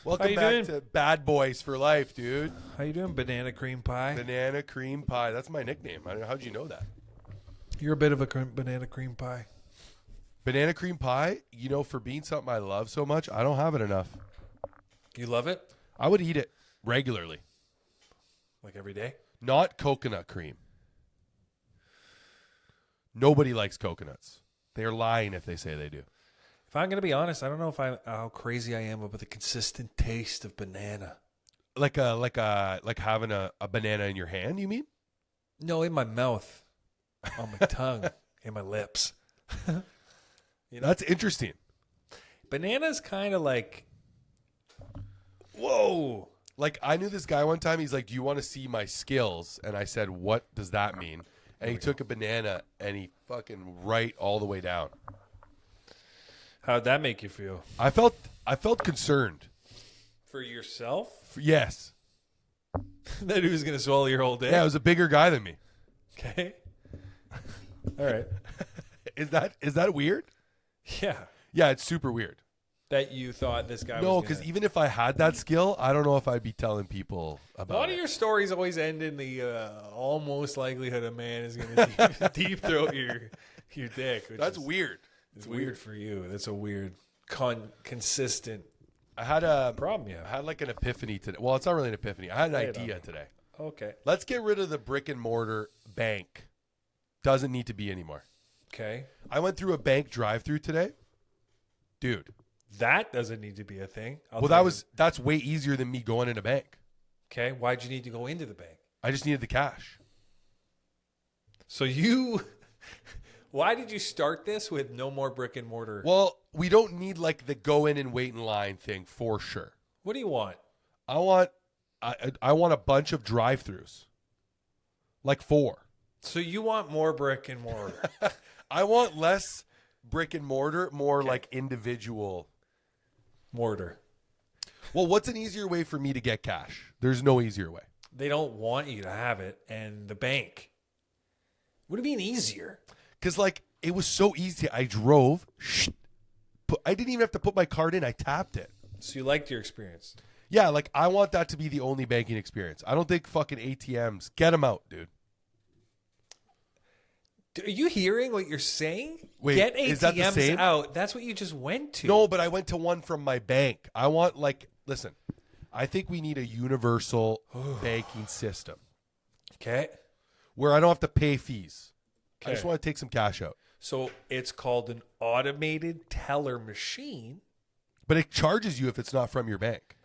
Welcome back to Bad Boys for Life, dude. How you doing, banana cream pie? Banana cream pie. That's my nickname. How'd you know that? You're a bit of a banana cream pie. Banana cream pie, you know, for being something I love so much, I don't have it enough. You love it? I would eat it regularly. Like every day? Not coconut cream. Nobody likes coconuts. They're lying if they say they do. If I'm going to be honest, I don't know how crazy I am about the consistent taste of banana. Like having a banana in your hand, you mean? No, in my mouth, on my tongue, in my lips. You know? That's interesting. Banana's kind of like, whoa. Like, I knew this guy one time. He's like, do you want to see my skills? And I said, what does that mean? And he took a banana and he fucking right all the way down. How'd that make you feel? I felt concerned. For yourself? Yes. That he was going to swallow your whole day? Yeah, it was a bigger guy than me. Okay. All right. Is that weird? Yeah. Yeah, it's super weird. That you thought this guy was No, because even if I had that skill, I don't know if I'd be telling people about it. A lot of your stories always end in the almost likelihood a man is going to deep throat your dick. That's weird. It's weird for you. That's a weird, consistent I had a problem. Yeah, I had like an epiphany today. Well, it's not really an epiphany. I had an idea today. Okay. Let's get rid of the brick and mortar bank. Doesn't need to be anymore. Okay. I went through a bank drive-through today. Dude. That doesn't need to be a thing. That's way easier than me going in a bank. Okay. Why'd you need to go into the bank? I just needed the cash. So why did you start this with no more brick and mortar? Well, we don't need like the go in and wait in line thing for sure. What do you want? I want a bunch of drive-thrus. Like 4. So you want more brick and mortar. I want less brick and mortar, more like individual mortar. Well, what's an easier way for me to get cash? There's no easier way. They don't want you to have it, and the bank. What do you mean easier? Because, like, it was so easy. I drove. I didn't even have to put my card in. I tapped it. So you liked your experience? Yeah, like, I want that to be the only banking experience. I don't think fucking ATMs. Get them out, dude. Are you hearing what you're saying? Wait, get ATMs is that the same? out. That's what you just went to. No, but I went to one from my bank. I want, like, listen, I think we need a universal banking system. Okay. Where I don't have to pay fees. Okay. I just want to take some cash out. So it's called an automated teller machine. But it charges you if it's not from your bank.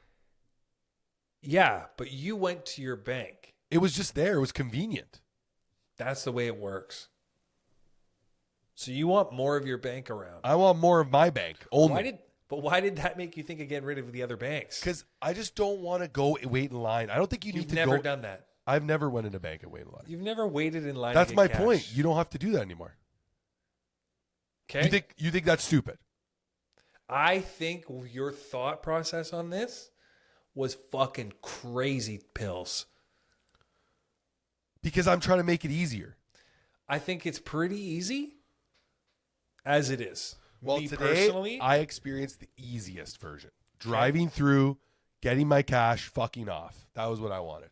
Yeah, but you went to your bank. It was just there. It was convenient. That's the way it works. So you want more of your bank around. I want more of my bank only. Why did that make you think of getting rid of the other banks? Because I just don't want to go wait in line. I don't think you need to go. You've never done that. I've never went in a bank and waited in line. You've never waited in line. That's my cash. point. You don't have to do that anymore. Okay. You think that's stupid? I think your thought process on this was fucking crazy pills. Because I'm trying to make it easier. I think it's pretty easy as it is. Well, Me today personally, I experienced the easiest version. Driving through, getting my cash, fucking off. That was what I wanted.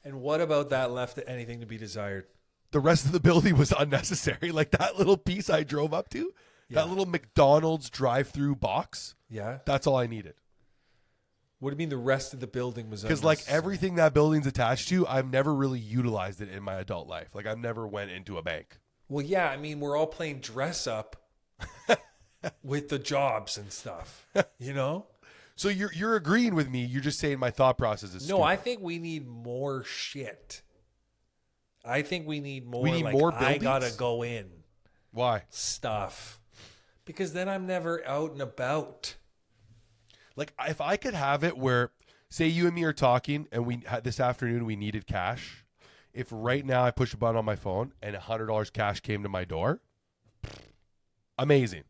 And what about that left anything to be desired? The rest of the building was unnecessary. Like that little piece I drove up to, that little McDonald's drive-through box. Yeah. That's all I needed. What do you mean the rest of the building was Because like everything that building's attached to, I've never really utilized it in my adult life. Like I've never went into a bank. Well, yeah. I mean, we're all playing dress up with the jobs and stuff, you know? So you're agreeing with me. You're just saying my thought process is stupid. No, I think we need more shit. I think we need more. We need more buildings? I gotta go in. Why? Stuff. Because then I'm never out and about. Like if I could have it where, say you and me are talking and we had this afternoon we needed cash. If right now I push a button on my phone and $100 cash came to my door, amazing.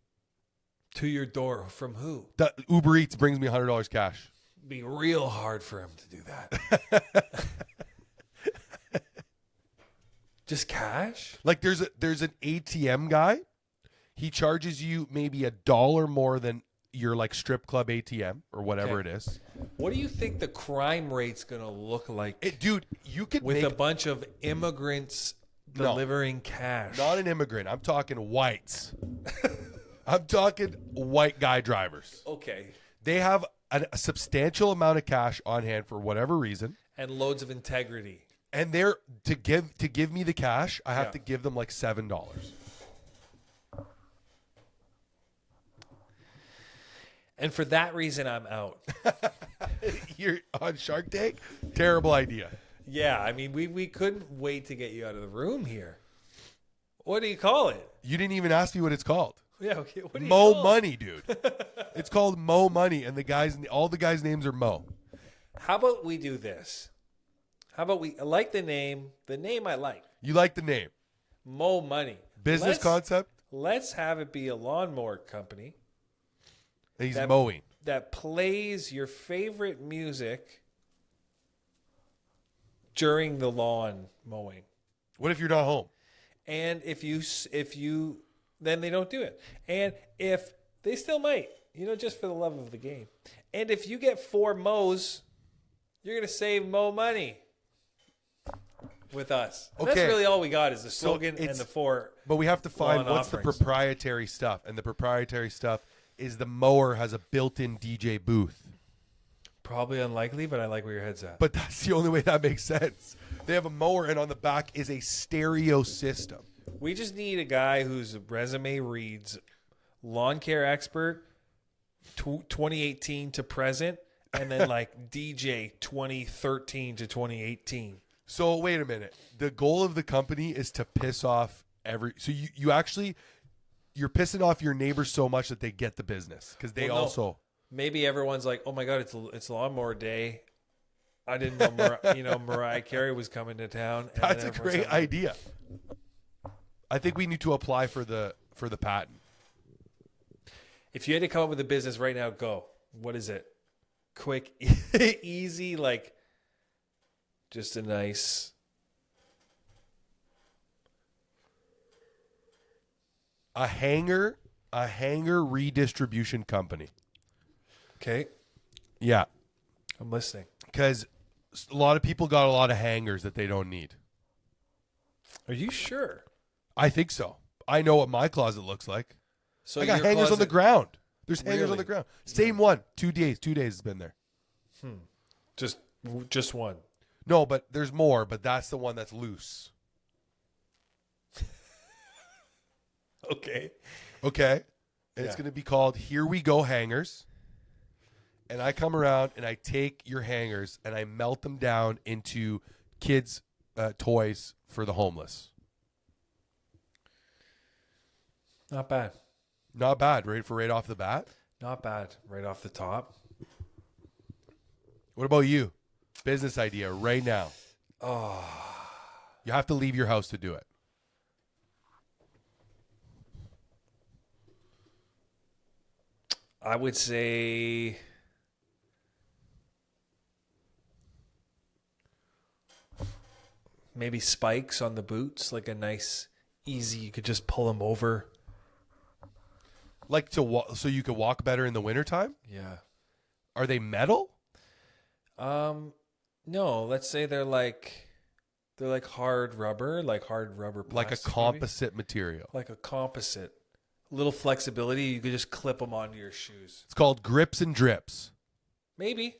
To your door from who? The Uber Eats brings me $100 cash. It'd be real hard for him to do that. Just cash? Like there's an ATM guy. He charges you maybe $1 more than your like strip club ATM or whatever it is. What do you think the crime rate's gonna look like Dude, you could with make a bunch of immigrants delivering cash? not an immigrant. I'm talking whites. I'm talking white guy drivers. Okay. They have a substantial amount of cash on hand for whatever reason, And loads of integrity. and they're to give me the cash. I have Yeah. to give them like $7. And for that reason, I'm out. You're on Shark Tank. Terrible idea. Yeah, I mean, we couldn't wait to get you out of the room here. What do you call it? You didn't even ask me what it's called. Yeah, okay. What do you Mo call it? Money, dude. It's called Mo Money, and all the guys' names are Mo. How about we do this? How about I like the name. The name I like. You like the name? Mo Money. Business concept. Let's have it be a lawnmower company And he's mowing. that plays your favorite music during the lawn mowing. What if you're not home? And if you then they don't do it. And if they still might, just for the love of the game. And if you get 4 mows, you're going to save Mo money with us. And Okay. That's really all we got is the slogan and it's- the 4. But we have to find Lawn what's offerings. the proprietary stuff. And the proprietary stuff is the mower has a built-in DJ booth. Probably unlikely, but I like where your head's at. But that's the only way that makes sense. They have a mower, and on the back is a stereo system. We just need a guy whose resume reads lawn care expert 2018 to present, and then like DJ 2013 to 2018. So wait a minute. The goal of the company is to piss off So you actually you're pissing off your neighbors so much that they get the business because they Well, no. also. Maybe everyone's like, "Oh my god, it's lawnmower day." I didn't know Mariah Carey was coming to town. And That's then a everyone's great like, idea. I think we need to apply for the patent. If you had to come up with a business right now, go. What is it? Quick, easy, like just a nice. A hanger redistribution company. Okay, Yeah, I'm listening. because a lot of people got a lot of hangers that they don't need. Are you sure? I think so. I know what my closet looks like. So I got your hangers on the closet- ground. There's hangers on Really? the ground. Same one. 2 days. 2 days has been there. Just one. No, but there's more. But that's the one that's loose. Okay. Okay. And it's Yeah. going to be called Here We Go Hangers. And I come around and I take your hangers and I melt them down into kids' toys for the homeless. Not bad. Not bad, right off the bat. Not bad. Right off the top. What about you? Business idea right now. Oh, You have to leave your house to do it. I would say maybe spikes on the boots, like a nice, easy. You could just pull them over. Like so you could walk better in the wintertime? Yeah. Are they metal? No. Let's say they're like hard rubber, like plastic, Like a maybe. composite material. Like a composite. Little flexibility. You could just clip them onto your shoes. It's called Grips and Drips. Maybe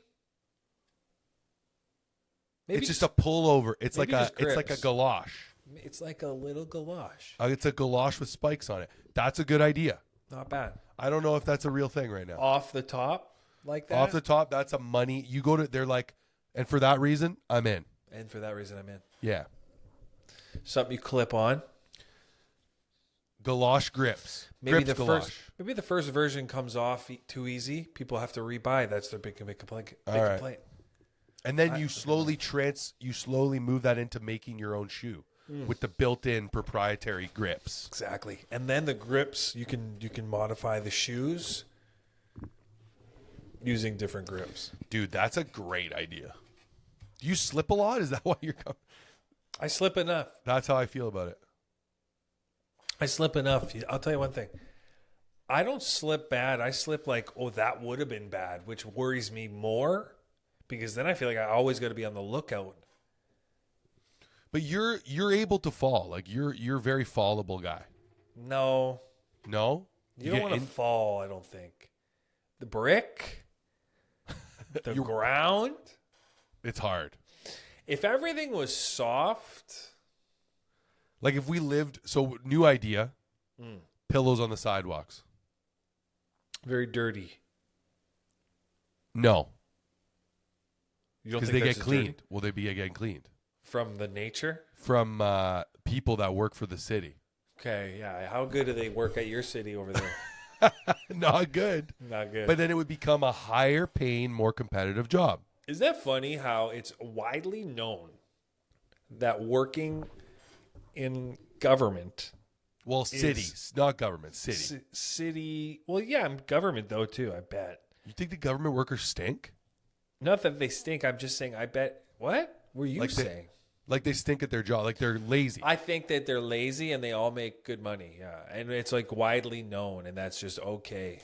It's just a pullover. It's maybe like just it's like a grips. galosh. It's like a little galosh. It's a galosh with spikes on it. That's a good idea. Not bad. I don't know if that's a real thing right now. Off the top, like that. Off the top, that's a money. You go to, they're like, and for that reason, I'm in. And for that reason, I'm in. Yeah. Something you clip on. Galosh grips. Maybe Grips the first version comes off too easy. People have to rebuy. That's their big complaint. All right. complaint. And then you slowly move that into making your own shoe with the built-in proprietary grips. Exactly. And then the grips, you can modify the shoes using different grips. Dude, that's a great idea. Do you slip a lot? Is that why you're coming? I slip enough. That's how I feel about it. I slip enough. I'll tell you one thing. I don't slip bad. I slip like, oh, that would have been bad, which worries me more because then I feel like I always got to be on the lookout. But you're able to fall. Like you're a very fallable guy. No, No? you don't get want to fall. I don't think the brick, the ground. It's hard. If everything was soft, Like if we lived, so new idea, pillows on the sidewalks. very dirty. No, You don't because think they that's get as dirty? cleaned. Will they be getting cleaned From the nature? from people that work for the city? Okay, yeah. How good do they work at your city over there? Not good. Not good. But then it would become a higher paying, more competitive job. Is that funny how it's widely known that working in government, Well, cities, not government, city. city, well, yeah, government though too, I bet. You think the government workers stink? Not that they stink, I'm just saying, I bet. What were you saying? Like they stink at their job, like they're lazy. I think that they're lazy and they all make good money. Yeah. And it's like widely known, and that's just okay.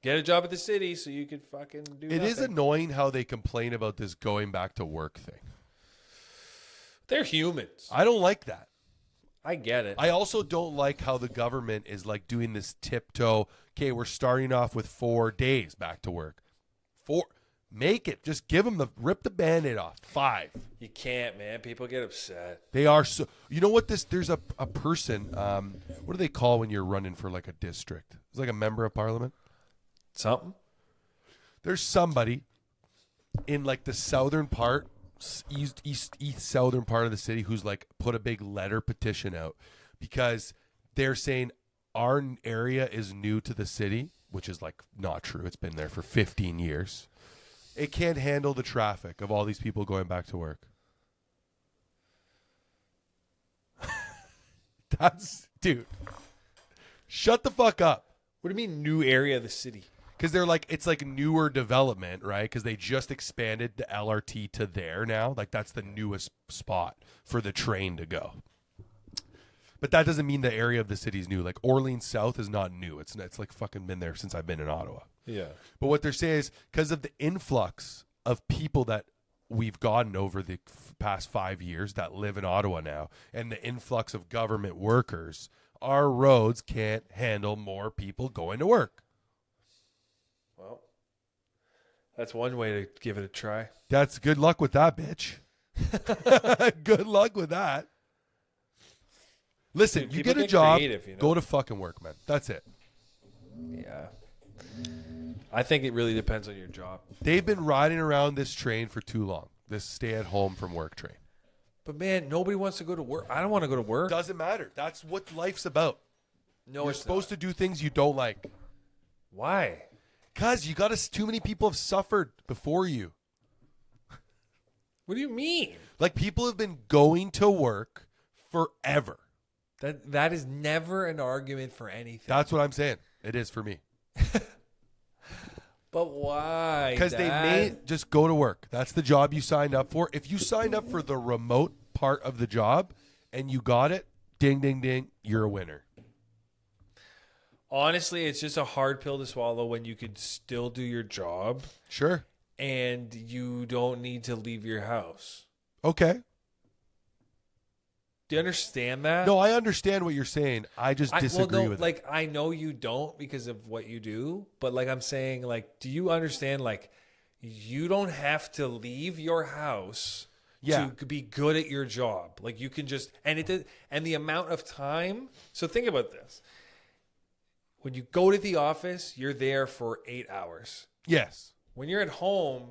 Get a job at the city so you could fucking do It is nothing. annoying how they complain about this going back to work thing. They're humans. I don't like that. I get it. I also don't like how the government is like doing this tiptoe. Okay, we're starting off with 4 days back to work. Make it. Just give them rip the Band-Aid off. 5. You can't, man. People get upset. They are so. You know what? There's a person. What do they call when you're running for like a district? It's like a member of parliament. Something? There's somebody in like the southern part, east southern part of the city who's like put a big letter petition out because they're saying our area is new to the city, which is like not true. It's been there for 15 years. It can't handle the traffic of all these people going back to work. Dude, shut the fuck up. What do you mean new area of the city? Because they're like, it's like newer development, right? Because they just expanded the LRT to there now. Like that's the newest spot for the train to go. But that doesn't mean the area of the city's new. Like Orleans South is not new. It's like fucking been there since I've been in Ottawa. Yeah. But what they're saying is because of the influx of people that we've gotten over the past 5 years that live in Ottawa now and the influx of government workers, our roads can't handle more people going to work. Well, that's one way to give it a try. That's good luck with that, bitch. Good luck with that. Listen, Dude, you people get a get job, creative, you know? go to fucking work, man. That's it. Yeah. I think it really depends on your job. They've been riding around this train for too long. This stay at home from work train. But man, nobody wants to go to work. I don't want to go to work. Doesn't matter. That's what life's about. No, You're it's supposed not. to do things you don't like. Why? Because you got to, too many people have suffered before you. What do you mean? Like people have been going to work forever. That is never an argument for anything. That's what I'm saying. It is for me. But why? Because they made just go to work. That's the job you signed up for. If you signed up for the remote part of the job and you got it, ding, ding, ding, you're a winner. Honestly, it's just a hard pill to swallow when you could still do your job Sure. and you don't need to leave your house. Okay. Do you understand that? No, I understand what you're saying. I just disagree with it. like I know you don't because of what you do, but like I'm saying, like, do you understand? Like, you don't have to leave your house Yeah. to be good at your job. Like, you can just and the amount of time. So think about this: when you go to the office, you're there for 8 hours. Yes. When you're at home,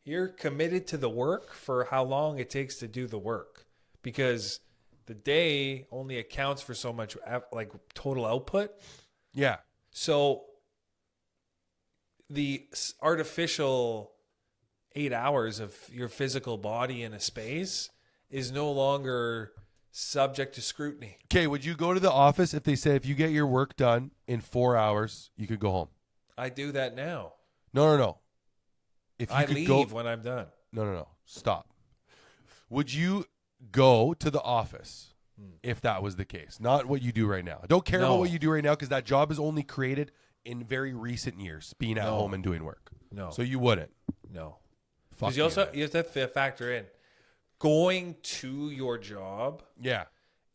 you're committed to the work for how long it takes to do the work. Because the day only accounts for so much like total output. Yeah. So the artificial 8 hours of your physical body in a space is no longer subject to scrutiny. Okay, would you go to the office if they said if you get your work done in 4 hours, you could go home? I do that now. No. If you I could leave go, when I'm done. No. Stop. Would you go to the office if that was the case? Not what you do right now. I don't care about No. what you do right now because that job is only created in very recent years, being at No. home and doing work. No. So you wouldn't. No. Fuck Because man. you have to factor in going to your job Yeah,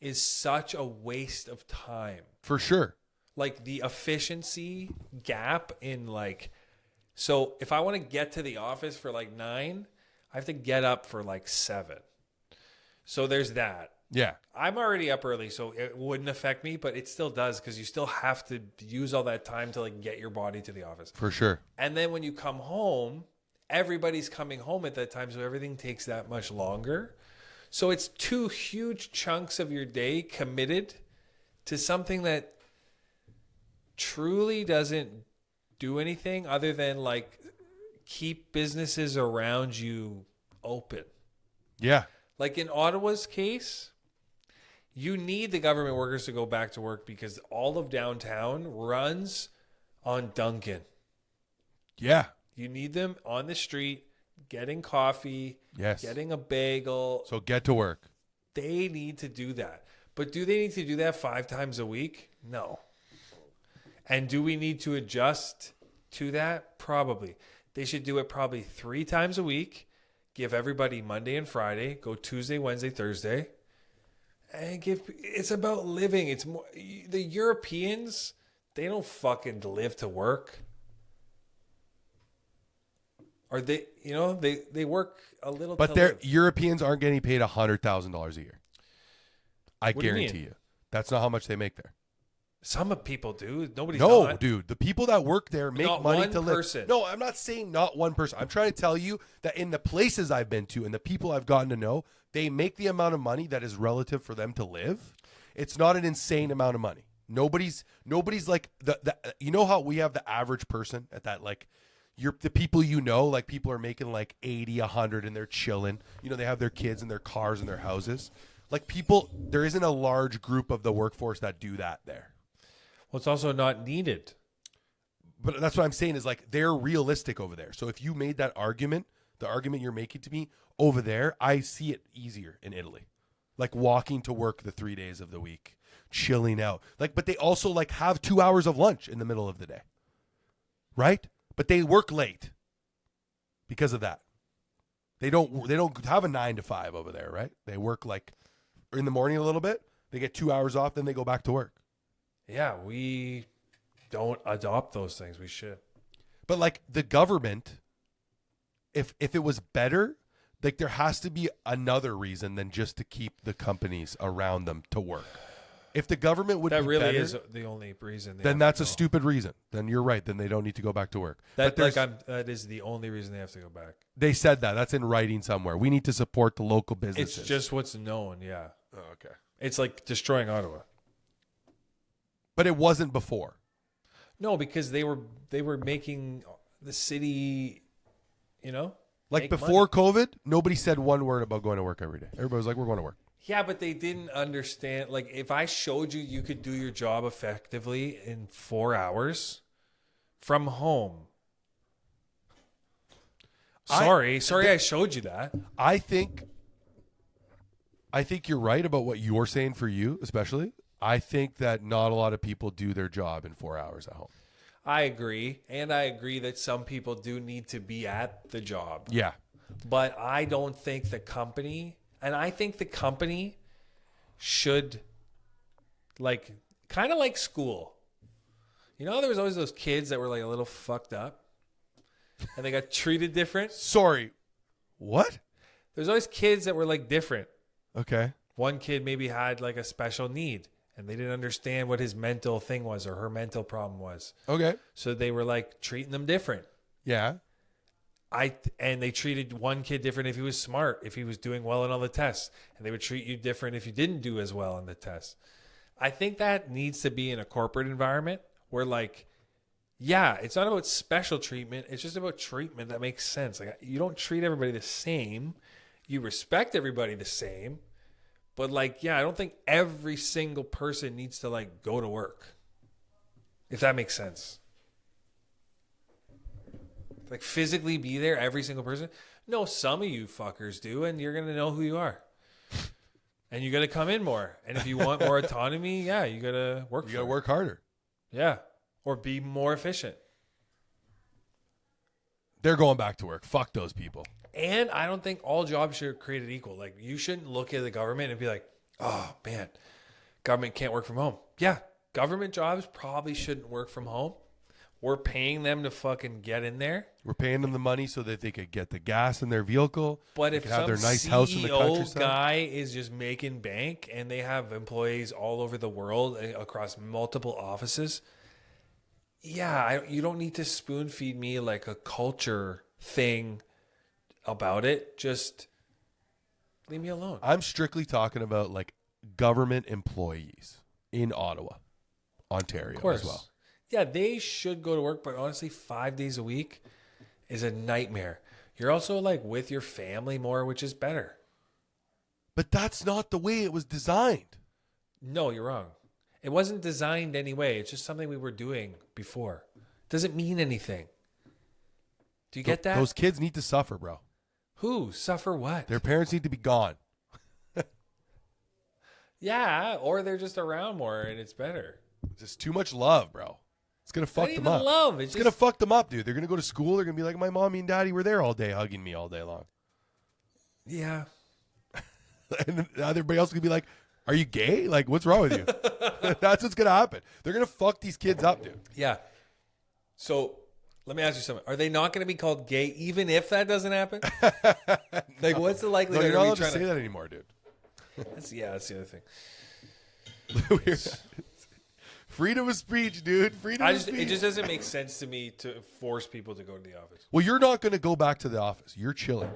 is such a waste of time. for sure. Like the efficiency gap in like, so if I want to get to the office for like 9, I have to get up for like 7. So there's that. Yeah, I'm already up early, so it wouldn't affect me, but it still does because you still have to use all that time to like get your body to the office. for sure. And then when you come home, everybody's coming home at that time, so everything takes that much longer. So it's 2 huge chunks of your day committed to something that truly doesn't do anything other than like keep businesses around you open. Yeah, Like in Ottawa's case, you need the government workers to go back to work because all of downtown runs on Dunkin'. yeah. You need them on the street, getting coffee, Yes. getting a bagel. So get to work. They need to do that. But do they need to do that 5 times a week? No. And do we need to adjust to that? Probably. They should do it probably 3 times a week. Give everybody Monday and Friday. Go Tuesday, Wednesday, Thursday. And it's about living. It's more the Europeans, they don't fucking live to work. Or they work a little But to their live. Europeans aren't getting paid $100,000 a year. I What do you guarantee mean? you. That's not how much they make there. Some people do. Nobody's No, not. dude. The people that work there make Not money one to live. person. No, I'm not saying not one person. I'm trying to tell you that in the places I've been to and the people I've gotten to know, they make the amount of money that is relative for them to live. It's not an insane amount of money. Nobody's like the you know how we have the average person at that like the people like people are making like 80, 100 and they're chilling. You know, they have their kids and their cars and their houses. Like people, there isn't a large group of the workforce that do that there. Well, it's also not needed. But that's what I'm saying is like they're realistic over there. So if you made that argument, the argument you're making to me over there, I see it easier in Italy. Like walking to work the 3 days of the week, chilling out. Like, but they also like have 2 hours of lunch in the middle of the day. Right? But they work late because of that. They don't have a 9 to 5 over there, right? They work like in the morning a little bit. They get 2 hours off, then they go back to work. Yeah, we don't adopt those things. We should. But like the government, if it was better, like there has to be another reason than just to keep the companies around them to work. If the government would That be really better, is the only reason. then that's a stupid reason. Then you're right. Then they don't need to go back to work. That is the only reason they have to go back. They said that. That's in writing somewhere. We need to support the local businesses. It's just what's known. Yeah, oh, okay. it's like destroying Ottawa. But it wasn't before. No, because they were making the city, Like make before money. COVID, nobody said one word about going to work every day. Everybody was like, we're going to work. Yeah, but they didn't understand. Like, if I showed you could do your job effectively in 4 hours from home. Sorry, I showed you that. I think you're right about what you're saying for you, especially. I think that not a lot of people do their job in 4 hours at home. I agree. And I agree that some people do need to be at the job. Yeah. But I don't think the company, and I think the company should, like, kind of like school. There was always those kids that were like a little fucked up and they got treated different. Sorry. What? There's always kids that were like different. Okay. One kid maybe had like a special need and they didn't understand what his mental thing was or her mental problem was. Okay. So they were like treating them different. Yeah. And they treated one kid different if he was smart, if he was doing well in all the tests, and they would treat you different if you didn't do as well in the tests. I think that needs to be in a corporate environment where, like, yeah, it's not about special treatment. It's just about treatment that makes sense. Like, you don't treat everybody the same. You respect everybody the same. But, like, yeah, I don't think every single person needs to, like, go to work. If that makes sense. Like, physically be there, every single person. No, some of you fuckers do, and you're going to know who you are. And you got to come in more. And if you want more autonomy, yeah, you got to work for it. You got to work harder. Yeah. Or be more efficient. They're going back to work. Fuck those people. And I don't think all jobs should created equal. Like, you shouldn't look at the government and be like, oh, man, government can't work from home. Yeah, government jobs probably shouldn't work from home. We're paying them to fucking get in there. We're paying them the money so that they could get the gas in their vehicle. But they if could have some their nice CEO house in the countryside. guy is just making bank and they have employees all over the world across multiple offices, yeah, you don't need to spoon feed me like a culture thing about it. Just leave me alone. I'm strictly talking about like government employees in Ottawa, Ontario as well. Yeah, they should go to work, but honestly, 5 days a week is a nightmare. You're also like with your family more, which is better. But that's not the way it was designed. No, you're wrong. It wasn't designed anyway. It's just something we were doing before. It doesn't mean anything. Do you get that? Those kids need to suffer, bro. Who? Suffer what? Their parents need to be gone. Yeah, or they're just around more and it's better. Just too much love, bro. It's going to fuck them up. Love. It's going to fuck them up, dude. They're going to go to school. They're going to be like, my mommy and daddy were there all day hugging me all day long. Yeah. And everybody else could be like, are you gay? Like, what's wrong with you? That's what's going to happen. They're going to fuck these kids up, dude. Yeah. So let me ask you something. Are they not going to be called gay even if that doesn't happen? Like, what's the No, likelihood you're not of allowed me to trying say to... that anymore, dude. That's the other thing. Freedom of speech, dude. Freedom of speech. It just doesn't make sense to me to force people to go to the office. Well, you're not going to go back to the office. You're chilling.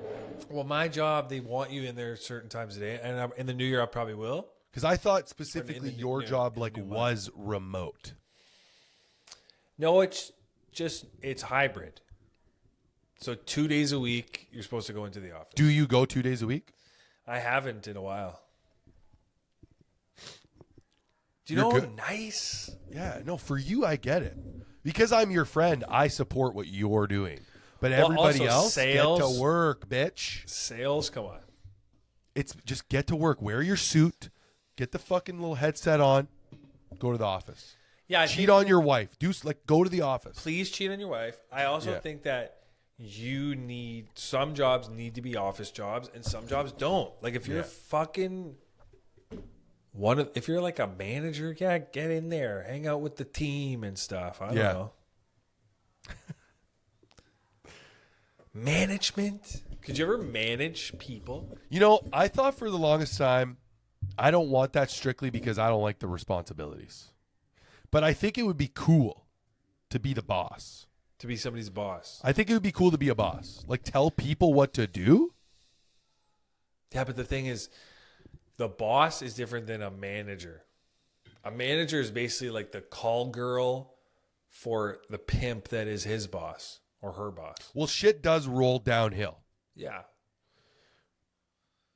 Well, my job, they want you in there certain times a day. And in the new year, I probably will. Because I thought specifically your job in the new was remote. No, it's hybrid. So 2 days a week, you're supposed to go into the office. Do you go 2 days a week? I haven't in a while. Do you You're know good. Nice? Yeah, no, for you, I get it. Because I'm your friend, I support what you're doing. But everybody also else, sales- get to work, bitch. Sales, come on. It's just get to work. Wear your suit. Get the fucking little headset on. Go to the office. Yeah, Cheat on your wife. Go to the office. Please cheat on your wife. I also think that some jobs need to be office jobs and some jobs don't. Like if you're fucking if you're like a manager, get in there, hang out with the team and stuff. I don't know. Management? Could you ever manage people? You know, I thought for the longest time, I don't want that strictly because I don't like the responsibilities. But I think it would be cool to be the boss. To be somebody's boss. I think it would be cool to be a boss. Like tell people what to do. Yeah, but the thing is, the boss is different than a manager. A manager is basically like the call girl for the pimp that is his boss or her boss. Well, shit does roll downhill. Yeah.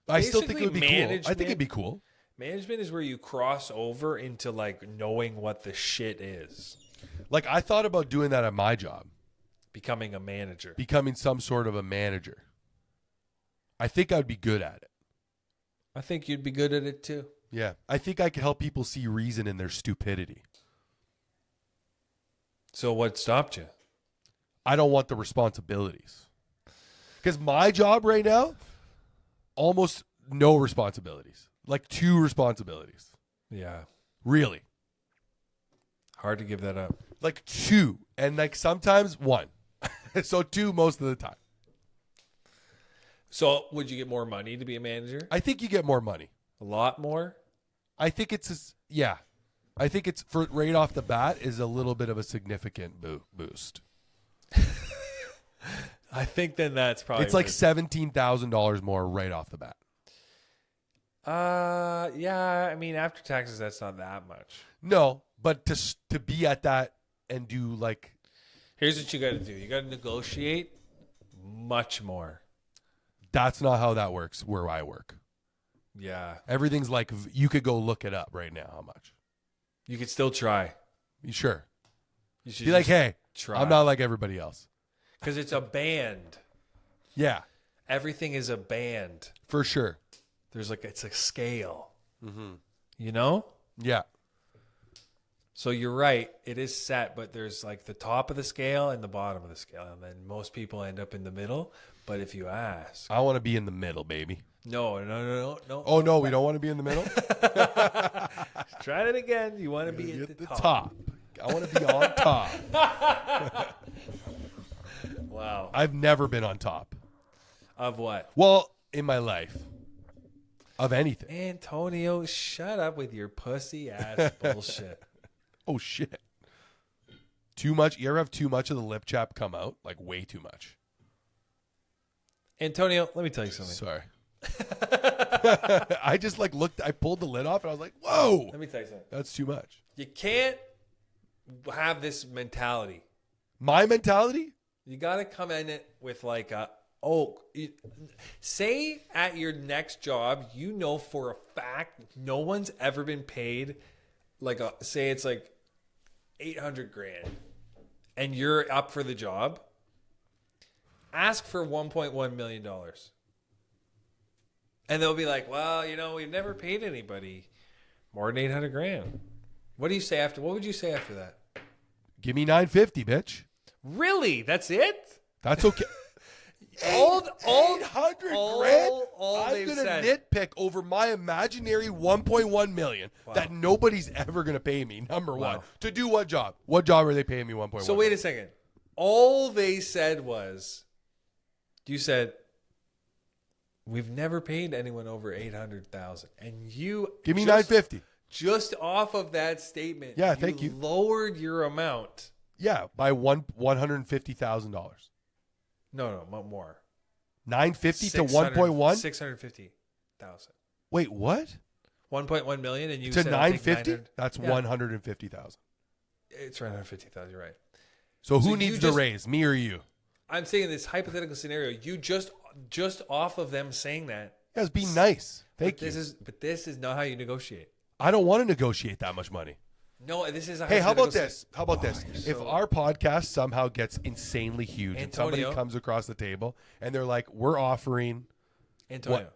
I still think it would be cool. I management- think it'd be cool. Management is where you cross over into like knowing what the shit is. Like I thought about doing that at my job. Becoming a manager. Becoming some sort of a manager. I think I'd be good at it. I think you'd be good at it too. Yeah. I think I could help people see reason in their stupidity. So what stopped you? I don't want the responsibilities. Because my job right now, almost no responsibilities. Like 2 responsibilities. Yeah. Really. Hard to give that up. Like 2. And like sometimes 1. So 2 most of the time. So would you get more money to be a manager? I think you get more money. A lot more? I think I think it's for right off the bat is a little bit of a significant boost. I think then that's probably It's like $17,000 more right off the bat. Yeah, I mean after taxes that's not that much. No, but to be at that and do like Here's what you got to do. You got to negotiate much more. that's not how that works where I work. Yeah. Everything's like you could go look it up right now how much. You could still try. You sure? You should Be like, "Hey, try. I'm not like everybody else." Cuz it's a band. Yeah, Everything is a band. for sure. It's a scale. Mm-hmm. You know? Yeah. So you're right. It is set, but there's like the top of the scale and the bottom of the scale. And then most people end up in the middle. But if you ask. I want to be in the middle, baby. No. Oh, no, we don't want to be in the middle? Try it again. You want to be at the top. I want to be on top. Wow. I've never been on top. Of what? Well, in my life. Of anything. Antonio, shut up with your pussy ass bullshit. Oh, shit. Too much? You ever have too much of the lip chap come out? Like, way too much. Antonio, let me tell you something. Sorry. I just like looked, I pulled the lid off and I was like, whoa. Let me tell you something. That's too much. You can't have this mentality. My mentality? You got to come in it with like say at your next job, you know for a fact no one's ever been paid say it's like 800 grand and you're up for the job. Ask for $1.1 million. And they'll be like, well, we've never paid anybody more than 800 grand. What do you say after? What would you say after that? Give me 950, bitch. Really? That's it? That's okay. 800 grand? I'm going to nitpick over my imaginary 1.1 million that nobody's ever going to pay me, number one. To do what job? What job are they paying me 1.1? So wait a second. All they said was, you said, we've never paid anyone over 800,000. And you give me 950. Just off of that statement, thank you. Lowered your amount. Yeah, by $150,000. No, more. 950 to 1.1? 650,000. Wait, what? 1.1 million and you to said 950? That's 150,000. It's around 150,000, you're right. So who needs the raise, me or you? I'm saying this hypothetical scenario, you just off of them saying that. Yeah, it's being nice. Thank you. But this is not how you negotiate. I don't want to negotiate that much money. No, this is a Hey, how about this? How about this? So... If our podcast somehow gets insanely huge and somebody comes across the table and they're like, we're offering... Antonio.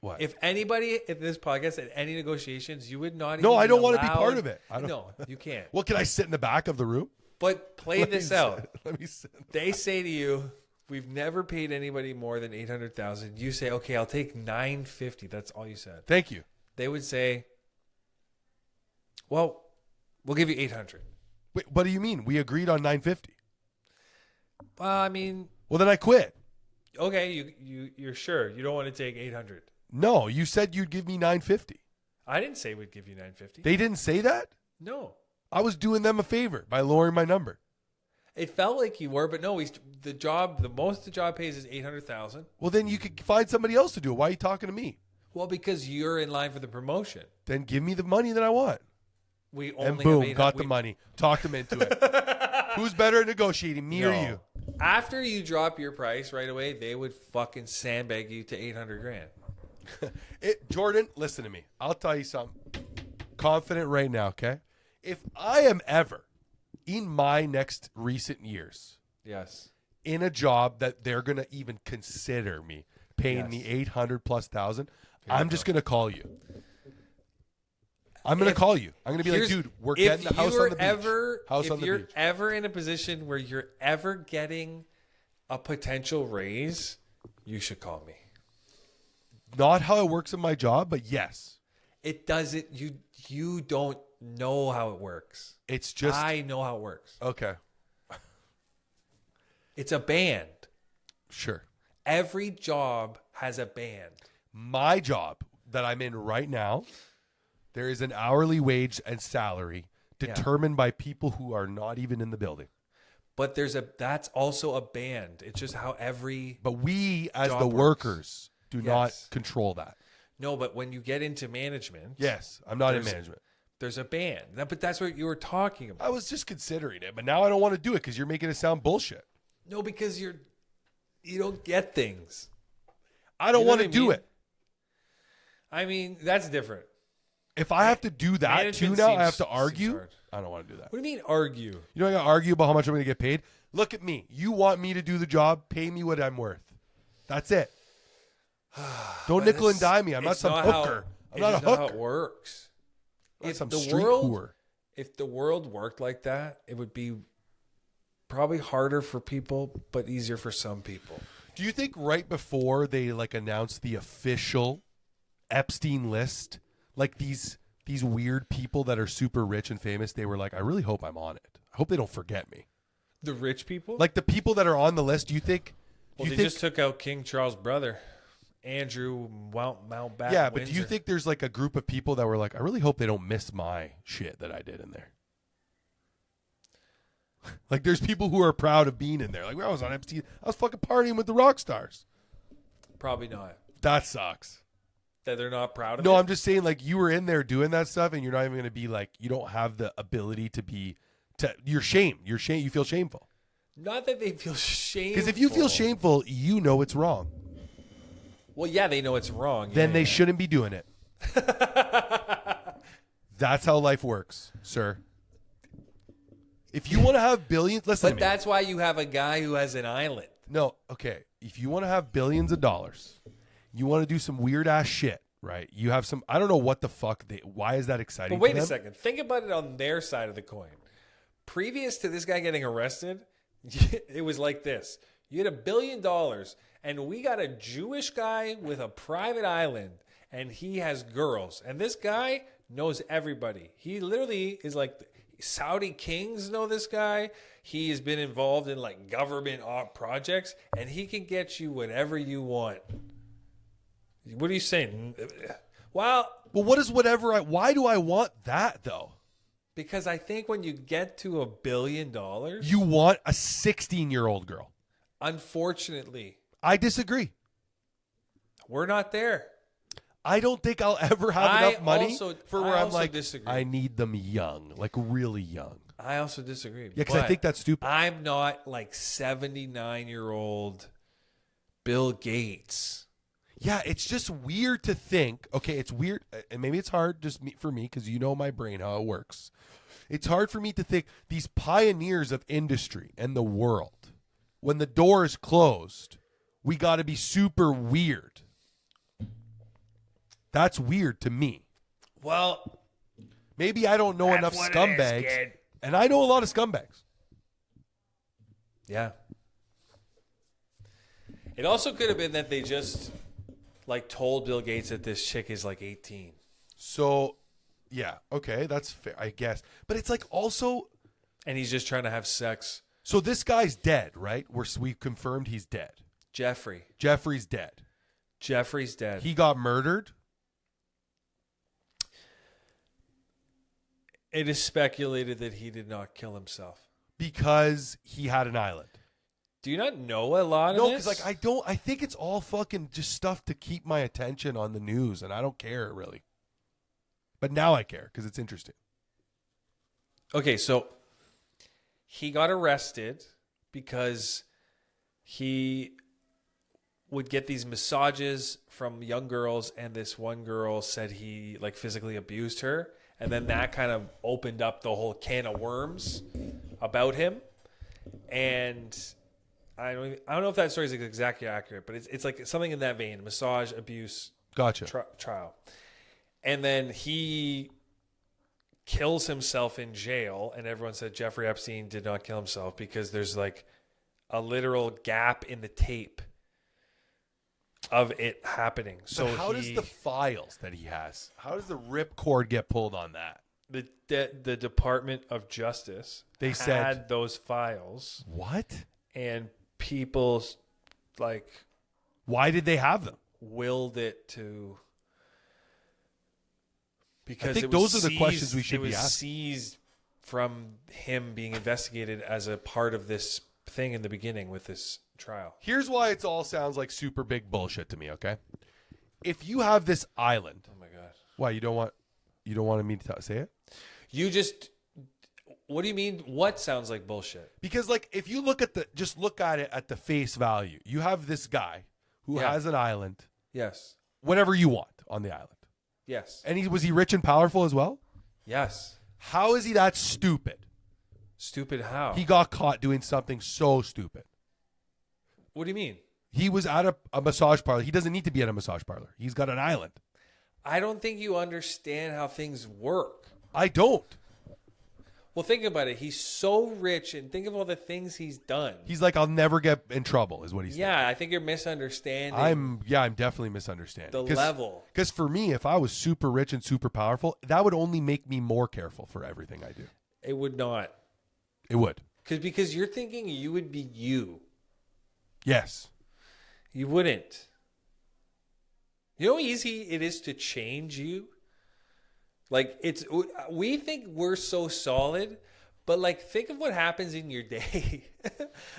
What? If anybody at this podcast at any negotiations, you would not even No, I don't want to be part of it. No, you can't. Well, can I sit in the back of the room? But play this out. Let me sit. They say to you, we've never paid anybody more than 800,000. You say, okay, I'll take 950. That's all you said. Thank you. They would say, well, we'll give you 800. Wait, what do you mean? We agreed on 950. Well, I mean, well, then I quit. Okay, you're sure you don't want to take 800? No, you said you'd give me 950. I didn't say we'd give you 950. They didn't say that? No. I was doing them a favor by lowering my number. It felt like you were, but no. The most the job pays is 800,000. Well, then you could find somebody else to do it. Why are you talking to me? Well, because you're in line for the promotion. Then give me the money that I want. We only and boom, have got the money. Talked them into it. Who's better at negotiating, me or you? After you drop your price right away, they would fucking sandbag you to 800 grand. Jordan, listen to me. I'll tell you something. Confident right now, okay? If I am ever in my next recent years, yes, in a job that they're gonna even consider me paying me 800,000+, I'm just gonna call you. I'm gonna call you. I'm gonna be like, dude, we're getting the house on the beach. If you're ever in a position where you're ever getting a potential raise, you should call me. Not how it works in my job, but yes. It doesn't. You don't know how it works. It's just I know how it works. Okay. It's a band. Sure. Every job has a band. My job that I'm in right now, there is an hourly wage and salary determined by people who are not even in the building. But that's also a band. It's just how But we as the workers do not control that. No, but when you get into management. Yes, I'm not in management. There's a band. But that's what you were talking about. I was just considering it, but now I don't want to do it because you're making it sound bullshit. No, because you don't get things. I don't want to do it. I mean, that's different. If I have to do that too now, I have to argue. I don't want to do that. What do you mean argue? You know, I got to argue about how much I'm going to get paid. Look at me. You want me to do the job? Pay me what I'm worth. That's it. Don't nickel and dime me. I'm not some hooker. I'm not a hooker. How it works. I'm not some street whore. if the world worked like that, it would be probably harder for people, but easier for some people. Do you think right before they like announced the official Epstein list, like these weird people that are super rich and famous, they were like, I really hope I'm on it. I hope they don't forget me. The rich people? Like the people that are on the list, do you think? Well, they just took out King Charles' brother, Andrew Mountbatten. Yeah, but Windsor. do you think there's like a group of people that were like, I really hope they don't miss my shit that I did in there? Like there's people who are proud of being in there. Like when I was on Epstein, I was fucking partying with the rock stars. Probably not. That sucks. That they're not proud of No, it? I'm just saying like you were in there doing that stuff and you're not even going to be like, you don't have the ability to be, you're shamed. You feel shameful. Not that they feel shameful. Because if you feel shameful, you know it's wrong. Well, yeah, they know it's wrong. Then they shouldn't be doing it. That's how life works, sir. If you want to have billions, listen to me. But that's why you have a guy who has an island. No, okay. If you want to have billions of dollars, you want to do some weird ass shit, right? You have some, I don't know what the fuck, why is that exciting But wait to a them? second. Think about it on their side of the coin. Previous to this guy getting arrested, it was like this. You had $1 billion, and we got a Jewish guy with a private island, and he has girls. And this guy knows everybody. He literally is like, Saudi kings know this guy. He has been involved in like government projects, and he can get you whatever you want. What are you saying? Well, But what is why do I want that though? because I think when you get to $1 billion, You want a 16-year-old girl. unfortunately, I disagree. we're not there. I don't think I'll ever have I enough money also- for I where I'm also like, disagree. I need them young, like really young. I also disagree. Yeah, because I but think that's stupid. I'm not like 79-year-old Bill Gates. Yeah, it's just weird to think. Okay, it's weird, and maybe it's hard just for me because you know my brain how it works. It's hard for me to think these pioneers of industry and the world. When the door is closed, we got to be super weird. That's weird to me. Well, Maybe I don't know enough what it is, scumbags, kid. and I know a lot of scumbags. yeah. It also could have been that they just like told Bill Gates that this chick is like 18. So, yeah, okay, that's fair, I guess. But it's like also, And he's just trying to have sex. so this guy's dead, right? We've confirmed he's dead. Jeffrey's dead. Jeffrey's dead. He got murdered. It is speculated that he did not kill himself. Because he had an island. Do you not know a lot No, of this? because I think it's all fucking just stuff to keep my attention on the news, and I don't care really. But now I care because it's interesting. Okay, so he got arrested because he would get these massages from young girls, and this one girl said he like physically abused her, and then that kind of opened up the whole can of worms about him. And I don't know if that story is exactly accurate, but it's like something in that vein: massage abuse Gotcha. trial. And then he kills himself in jail, and everyone said Jeffrey Epstein did not kill himself because there's like a literal gap in the tape of it happening. So But how does the files that he has? How does the ripcord get pulled on that? the Department of Justice They said- had those files, What? and people like Why did they have them? willed it to. Because think it was those are the questions we should it be was asking. seized from him being investigated as a part of this thing in the beginning with this trial. Here's why it all sounds like super big bullshit to me, okay? If you have this island, Oh my god! why you don't want me to say it? You just. What do you mean? What sounds like bullshit? Because like if you look at look at it at the face value. You have this guy who Yeah. has an island, Yes. whatever you want on the island. Yes. And was he rich and powerful as well? Yes. How is he that stupid? Stupid how? He got caught doing something so stupid. What do you mean? He was at a massage parlor. He doesn't need to be at a massage parlor. He's got an island. I don't think you understand how things work. I don't. Well, think about it. He's so rich, and think of all the things he's done. He's like, I'll never get in trouble, is what he's Yeah, I think you're misunderstanding I'm definitely misunderstanding. the level. Because for me, if I was super rich and super powerful, that would only make me more careful for everything I do. It would not. It would. Because you're thinking you would be you. Yes. You wouldn't. You know how easy it is to change you? Like, we think we're so solid, but like, think of what happens in your day.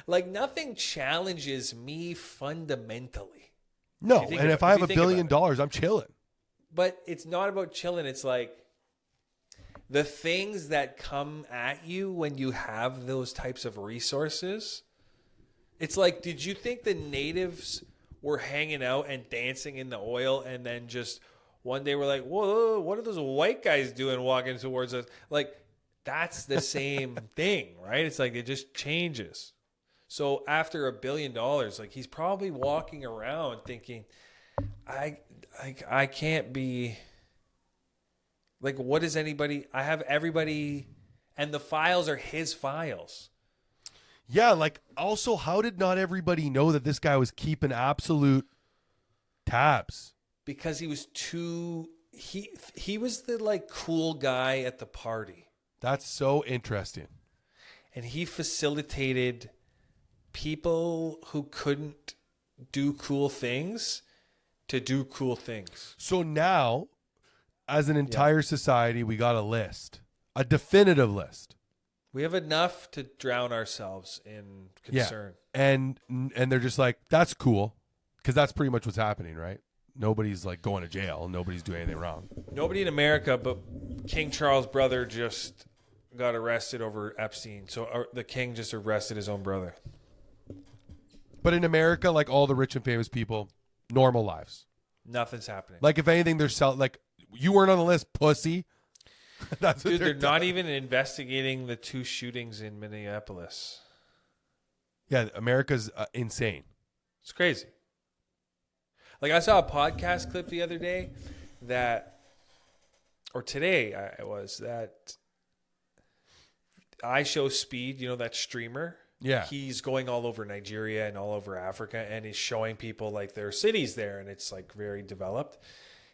Like, nothing challenges me fundamentally. No, and if I have $1 billion, I'm chilling. But it's not about chilling. It's like the things that come at you when you have those types of resources. It's like, did you think the natives were hanging out and dancing in the oil, and then just one day we're like, whoa, what are those white guys doing walking towards us? Like, that's the same thing, right? It's like it just changes. So after $1 billion, like, he's probably walking around thinking, I can't be like, what is anybody? I have everybody, and the files are his files. Yeah, like, also, how did not everybody know that this guy was keeping absolute tabs? Because he was he was the like cool guy at the party. That's so interesting. And he facilitated people who couldn't do cool things to do cool things. So now, as an entire society, we got a list, a definitive list. We have enough to drown ourselves in concern. Yeah. And they're just like, that's cool, because that's pretty much what's happening, right? Nobody's like going to jail. Nobody's doing anything wrong. Nobody in America, but King Charles' brother just got arrested over Epstein. So the king just arrested his own brother. But in America, like all the rich and famous people, normal lives. Nothing's happening. Like if anything, they're like, you weren't on the list, pussy. That's what Dude, they're not even investigating the 2 shootings in Minneapolis. Yeah, America's insane. It's crazy. Like, I saw a podcast clip the other day or today it was, that I Show Speed, you know, that streamer? Yeah. He's going all over Nigeria and all over Africa, and he's showing people like their cities there, and it's like very developed.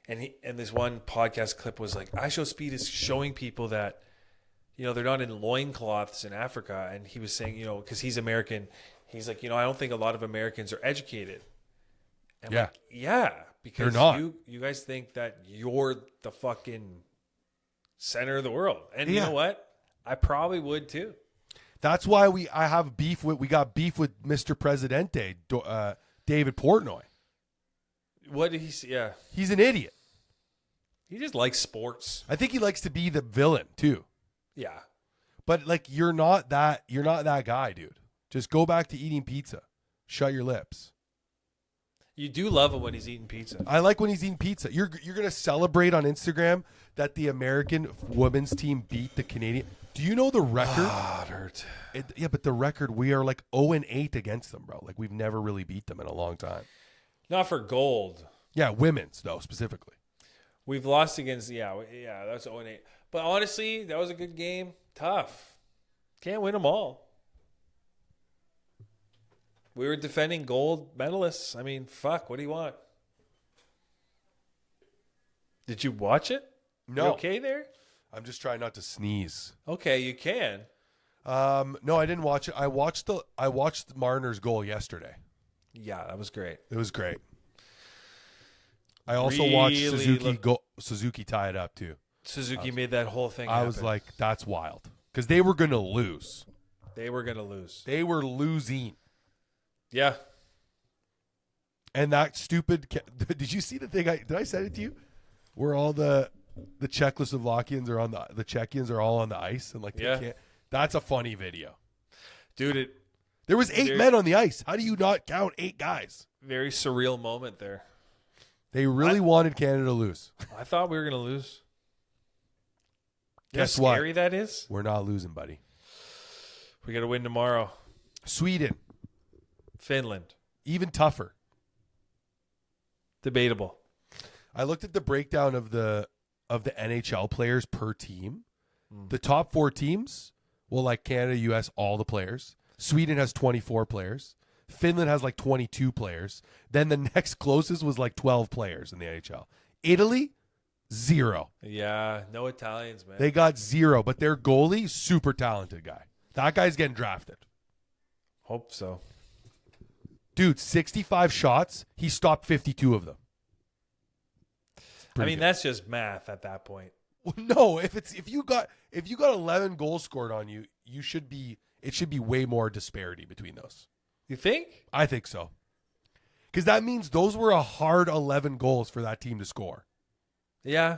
And this one podcast clip was like, I Show Speed is showing people that, you know, they're not in loincloths in Africa. And he was saying, you know, because he's American, he's like, you know, I don't think a lot of Americans are educated. And yeah. Like, yeah, because they're not. You guys think that you're the fucking center of the world. And you know what? I probably would too. That's why we got beef with Mr. Presidente, David Portnoy. What did he say? Yeah. He's an idiot. He just likes sports. I think he likes to be the villain too. Yeah. But like, you're not that guy, dude. Just go back to eating pizza. Shut your lips. You do love him when he's eating pizza. I like when he's eating pizza. You're gonna celebrate on Instagram that the American women's team beat the Canadian. Do you know the record? It hurts. Yeah, but the record, we are like 0-8 against them, bro. Like, we've never really beat them in a long time. Not for gold. Yeah, women's though, specifically. We've lost against that's 0-8. But honestly, that was a good game. Tough. Can't win them all. We were defending gold medalists. I mean, fuck. What do you want? Did you watch it? No. You okay there? I'm just trying not to sneeze. Okay, you can. No, I didn't watch it. I watched Marner's goal yesterday. Yeah, that was great. It was great. I also watched Suzuki tie it up too. Suzuki made that whole thing I happen. was like, that's wild. Because they were going to lose. They were going to lose. They were losing. Yeah. And that stupid... Did you see the thing? Did I send it to you? Where all the Czechoslovakians are on the Czechians are all on the ice. And like, they can't... That's a funny video. Dude, there was 8 men on the ice. How do you not count 8 guys? Very surreal moment there. They really wanted Canada to lose. I thought we were going to lose. Guess how what? scary that is? We're not losing, buddy. We got to win tomorrow. Sweden. Finland. Even tougher. Debatable. I looked at the breakdown of the NHL players per team, The top 4 teams, well, like Canada, US, all the players. Sweden has 24 players. Finland has like 22 players. Then the next closest was like 12 players in the NHL. Italy, 0. Yeah, no Italians, man. They got 0, but their goalie, super talented guy. That guy's getting drafted. Hope so. Dude, 65 shots. He stopped 52 of them. I mean, that's just math at that point. Well, no, if you got 11 goals scored on you, it should be way more disparity between those. You think? I think so. Because that means those were a hard 11 goals for that team to score. Yeah.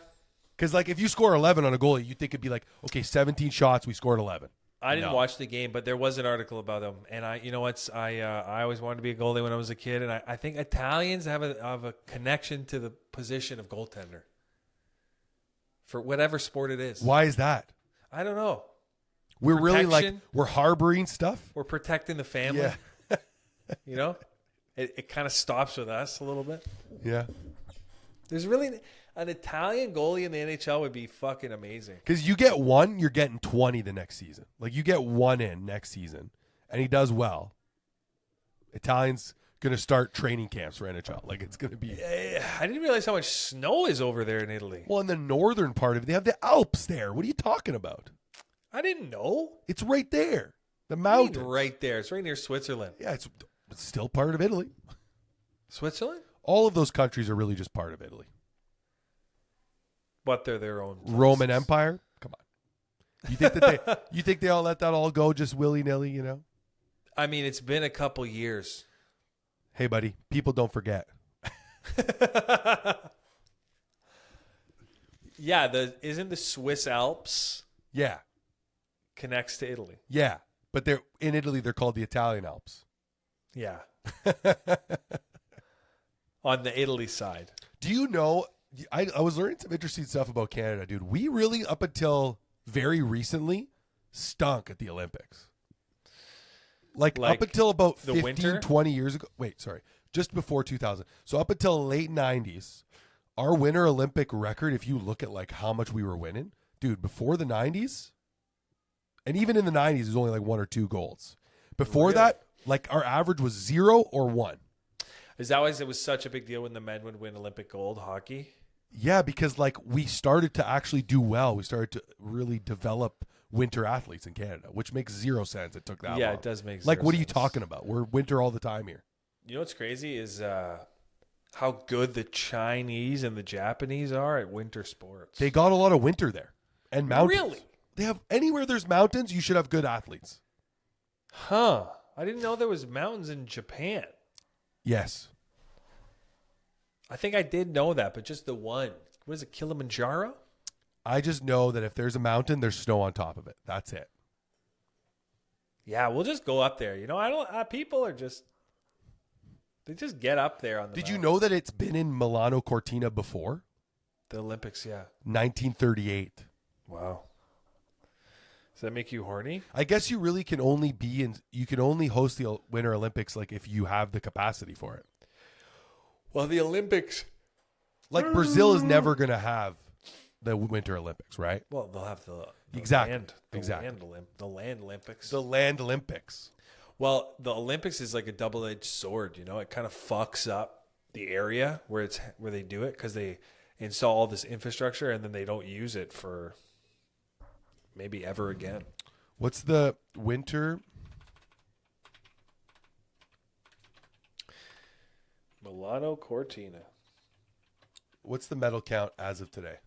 Because like if you score 11 on a goalie, you think it'd be like, okay, 17 shots, we scored 11. I didn't watch the game, but there was an article about him, and I always wanted to be a goalie when I was a kid, and I think Italians have a connection to the position of goaltender for whatever sport it is. Why is that? I don't know. We're really like Protection. we're harboring stuff. We're protecting the family. Yeah, You know, it kind of stops with us a little bit. yeah. There's really an Italian goalie in the NHL would be fucking amazing. Because you get one, you're getting 20 the next season. Like you get one in next season, and he does well. Italian's gonna start training camps for NHL. Like it's gonna be. I didn't realize how much snow is over there in Italy. Well, in the northern part of it, they have the Alps there. What are you talking about? I didn't know. It's right there. The What do you mean mountain. right there. It's right near Switzerland. Yeah, it's still part of Italy. Switzerland? All of those countries are really just part of Italy. But they're their own places. Roman Empire? Come on. You think they all let that all go just willy-nilly, you know? I mean, it's been a couple years. Hey, buddy, people don't forget. Yeah, isn't the Swiss Alps Yeah. connects to Italy? Yeah. But they're in Italy, they're called the Italian Alps. Yeah. On the Italy side. Do you know, I was learning some interesting stuff about Canada, dude. We really, up until very recently, stunk at the Olympics. Like up until about the 15, winter? 20 years ago. Wait, sorry. Just before 2000. So up until late 90s, our Winter Olympic record, if you look at like how much we were winning, dude, before the 90s, and even in the 90s, it was only like 1 or 2 golds. Before Really? that, like our average was 0 or 1. Is that why it was such a big deal when the men would win Olympic gold hockey? Yeah, because like we started to actually do well. We started to really develop winter athletes in Canada, which makes 0 sense. It took that long. Yeah, it does make Like, zero what are you sense. talking about? We're winter all the time here. You know what's crazy is how good the Chinese and the Japanese are at winter sports. They got a lot of winter there and mountains. Really? They have anywhere there's mountains, you should have good athletes. Huh. I didn't know there was mountains in Japan. Yes. I think I did know that, but just the one. What is it, Kilimanjaro? I just know that if there's a mountain, there's snow on top of it. That's it. Yeah, we'll just go up there. You know, I don't. People are just. They just get up there on the. Did you mountain. know that it's been in Milano Cortina before? The Olympics? Yeah. 1938. Wow. Does that make you horny? I guess you really can only be in. You can only host the Winter Olympics like if you have the capacity for it. Well, the Olympics. Like Brazil is never going to have the Winter Olympics, right? Well, they'll have the Exactly. land, Exactly. the land Olympics. The Land Olympics. Well, the Olympics is like a double-edged sword. You know, it kind of fucks up the area where they do it because they install all this infrastructure and then they don't use it for maybe ever again. What's the winter? Milano Cortina What's the medal count as of today?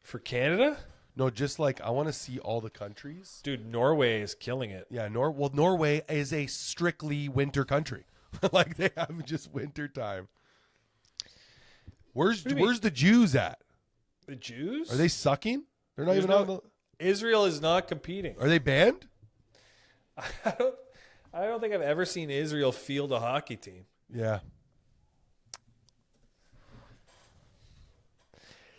for Canada, No, just like I want to see all the countries. dude. Norway is killing it. Yeah, Norway is a strictly winter country. Like they have just winter time. Where's do you mean? the Jews at? The Jews Are they sucking? They're not There's even on the. Israel is not competing. Are they banned? I don't think I've ever seen Israel field a hockey team. Yeah.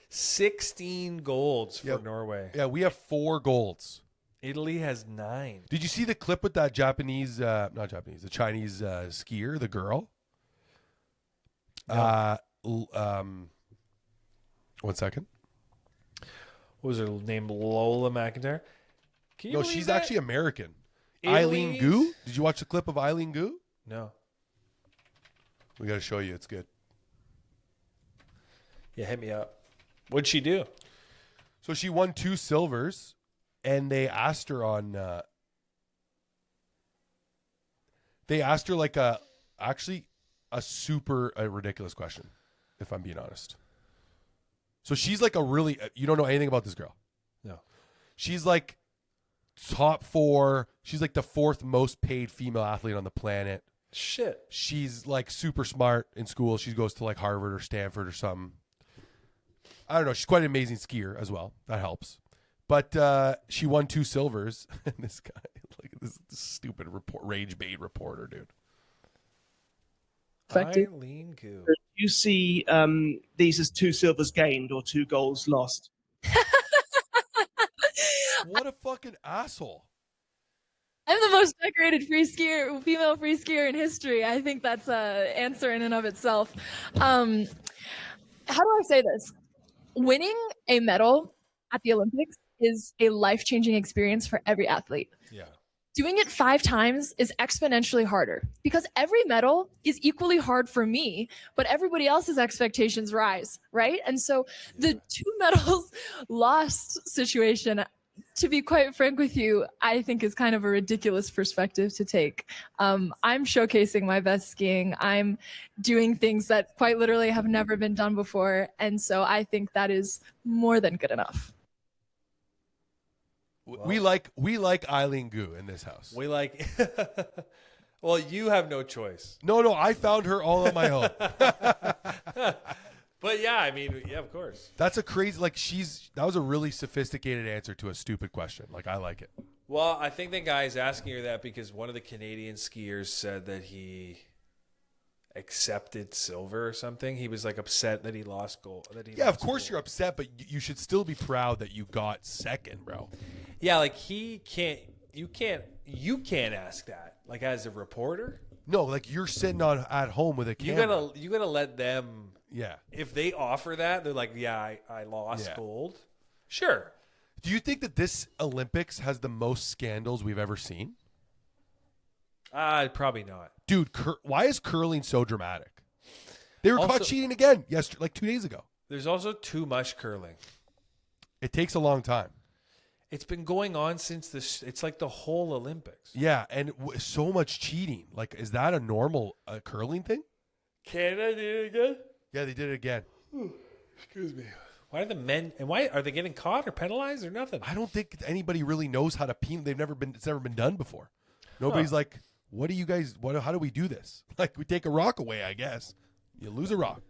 16 golds for Yep. Norway. Yeah, we have 4 golds. Italy has 9. Did you see the clip with that the Chinese skier, the girl? No. 1 second. what was her name? Lola McIntyre. Can you No, believe she's that? actually American. Italy's- Eileen Gu? Did you watch the clip of Eileen Gu? No. We got to show you. It's good. Yeah, hit me up. What'd she do? So she won 2 silvers, and they asked her on. They asked her like a super ridiculous question, if I'm being honest. So she's like a really, you don't know anything about this girl. No. She's like top 4. She's like the 4th most paid female athlete on the planet. Shit. She's like super smart in school. She goes to like Harvard or Stanford or something. I don't know. She's quite an amazing skier as well. That helps. But she won 2 silvers. And this guy, like this stupid rage bait reporter, dude. Eileen Gu. You see these as 2 silvers gained or 2 goals lost? What a fucking asshole. I'm the most decorated female free skier in history. I think that's a answer in and of itself. How do I say this? Winning a medal at the Olympics is a life-changing experience for every athlete. Yeah. Doing it 5 times is exponentially harder because every medal is equally hard for me, but everybody else's expectations rise, right? And so the 2 medals lost situation, to be quite frank with you, I think is kind of a ridiculous perspective to take. I'm showcasing my best skiing. I'm doing things that quite literally have never been done before. And so I think that is more than good enough. We like Eileen Gu in this house. We like. Well, you have no choice. No, I found her all on my own. But yeah, I mean, yeah, of course. That's a crazy, like that was a really sophisticated answer to a stupid question. Like, I like it. Well, I think the guy's asking her that because one of the Canadian skiers said that he accepted silver or something. He was like upset that he lost gold. Yeah, of course you're upset, but you should still be proud that you got second, bro. Yeah, like you can't ask that. Like as a reporter. No, like you're sitting at home with a camera. You gotta let them. Yeah. If they offer that, they're like, yeah, I lost Yeah. gold. Sure. Do you think that this Olympics has the most scandals we've ever seen? Probably not. Dude, why is curling so dramatic? They were Also- caught cheating again yesterday, like 2 days ago. There's also too much curling. It takes a long time. It's been going on since this. It's like the whole Olympics. Yeah, and so much cheating. Like, is that a normal curling thing? Canada did it again. Yeah, they did it again. Excuse me. Why are the men and why are they getting caught or penalized or nothing? I don't think anybody really knows how to penalize. It's never been done before. Nobody's like, what do you guys? How do we do this? Like, we take a rock away, I guess. You lose a rock.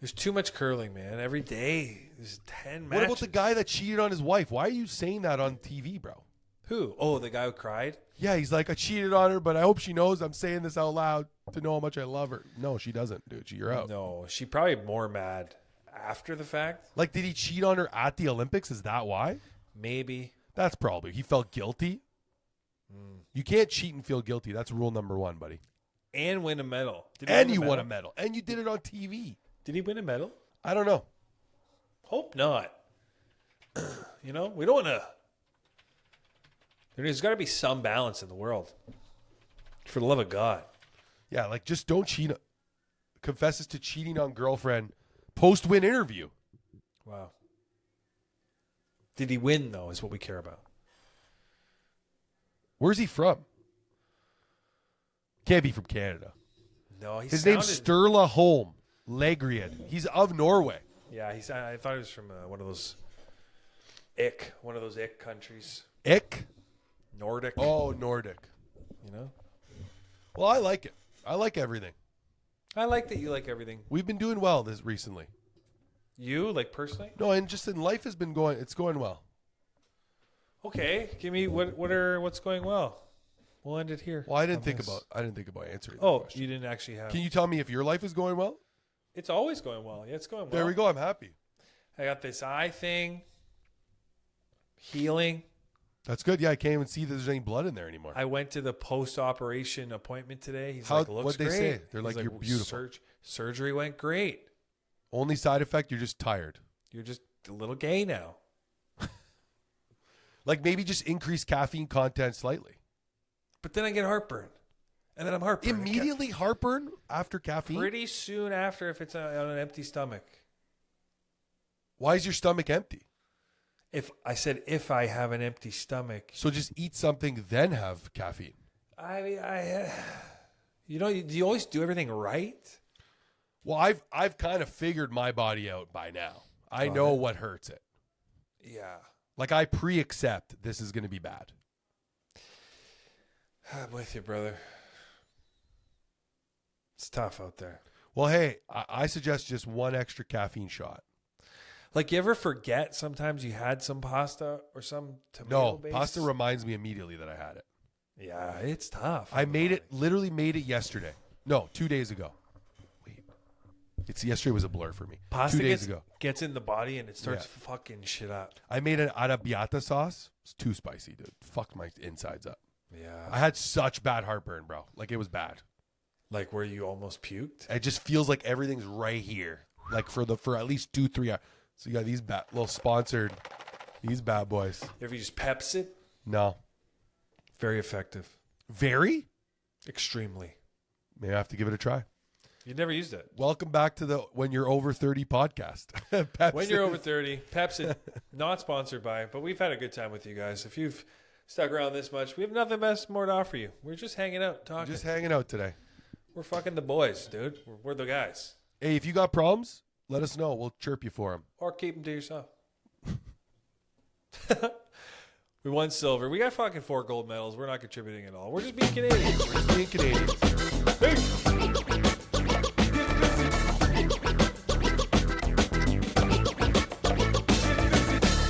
There's too much curling, man. Every day there's 10 matches. What about the guy that cheated on his wife? Why are you saying that on TV, bro? Who? Oh, the guy who cried. Yeah, he's like, I cheated on her, but I hope she knows I'm saying this out loud to know how much I love her. No, she doesn't, dude. You're out. No, she probably more mad after the fact. Like, did he cheat on her at the Olympics? Is that why? Maybe. That's probably. He felt guilty. You can't cheat and feel guilty. That's rule number 1, buddy. And win a medal. And you won a medal. And you did it on TV. Did he win a medal? I don't know. Hope not. We don't want to. There's got to be some balance in the world. For the love of God. Yeah, like, just don't cheat. Confesses to cheating on girlfriend post-win interview. Wow. Did he win, though, is what we care about. Where's he from? Can't be from Canada. No, His name's Sturla Holm Legriad. He's of Norway. Yeah, I thought he was from one of those ick countries. Ick? Nordic. Oh, Nordic. You know? Well, I like it. I like everything. I like that you like everything. We've been doing well this recently. You, like personally? No, and just in life it's going well. Okay, give me what's going well. We'll end it here. Well, I didn't think about answering that Oh, question. you didn't actually have. Can you tell me if your life is going well? It's always going well. Yeah, it's going well. There we go. I'm happy. I got this eye thing. Healing. That's good. Yeah, I can't even see that there's any blood in there anymore. I went to the post-operation appointment today. He's How- like, looks what'd they great. say? They're He's like, "You're beautiful." Surgery went great. Only side effect, you're just tired. You're just a little gay now. Like maybe just increase caffeine content slightly. But then I get heartburn. And then I'm heartburn. Immediately heartburn after caffeine? Pretty soon after if it's on an empty stomach. Why is your stomach empty? If I have an empty stomach. So just eat something, then have caffeine. I mean, do you always do everything right? Well, I've kind of figured my body out by now. I know what hurts it. Yeah. Like I pre-accept this is going to be bad. I'm with you, brother. It's tough out there. Well, hey, I suggest just one extra caffeine shot. Like, you ever forget sometimes you had some pasta or some tomato No, base? pasta reminds me immediately that I had it. Yeah, it's tough. I literally made it yesterday. No, 2 days ago. Wait. Yesterday was a blur for me. Pasta 2 days ago. gets in the body and it starts fucking shit up. I made an arrabbiata sauce. It's too spicy, dude. Fucked my insides up. Yeah. I had such bad heartburn, bro. Like it was bad. Like where you almost puked? It just feels like everything's right here. Like for at least 2-3 hours. So you got these little sponsored, these bad boys. If you just peps it, No. very effective. Very? Extremely. Maybe I have to give it a try. You never used it. Welcome back to the When You're Over 30 podcast. Pepsi. When you're over 30, Pepsi, not sponsored by, but we've had a good time with you guys. If you've stuck around this much, we have nothing more to offer you. We're just hanging out, talking. Just hanging out today. We're fucking the boys, dude. We're the guys. Hey, if you got problems, let us know. We'll chirp you for them. Or keep them to yourself. We won silver. We got fucking 4 gold medals. We're not contributing at all. We're just being Canadians. Being Canadian. Peace.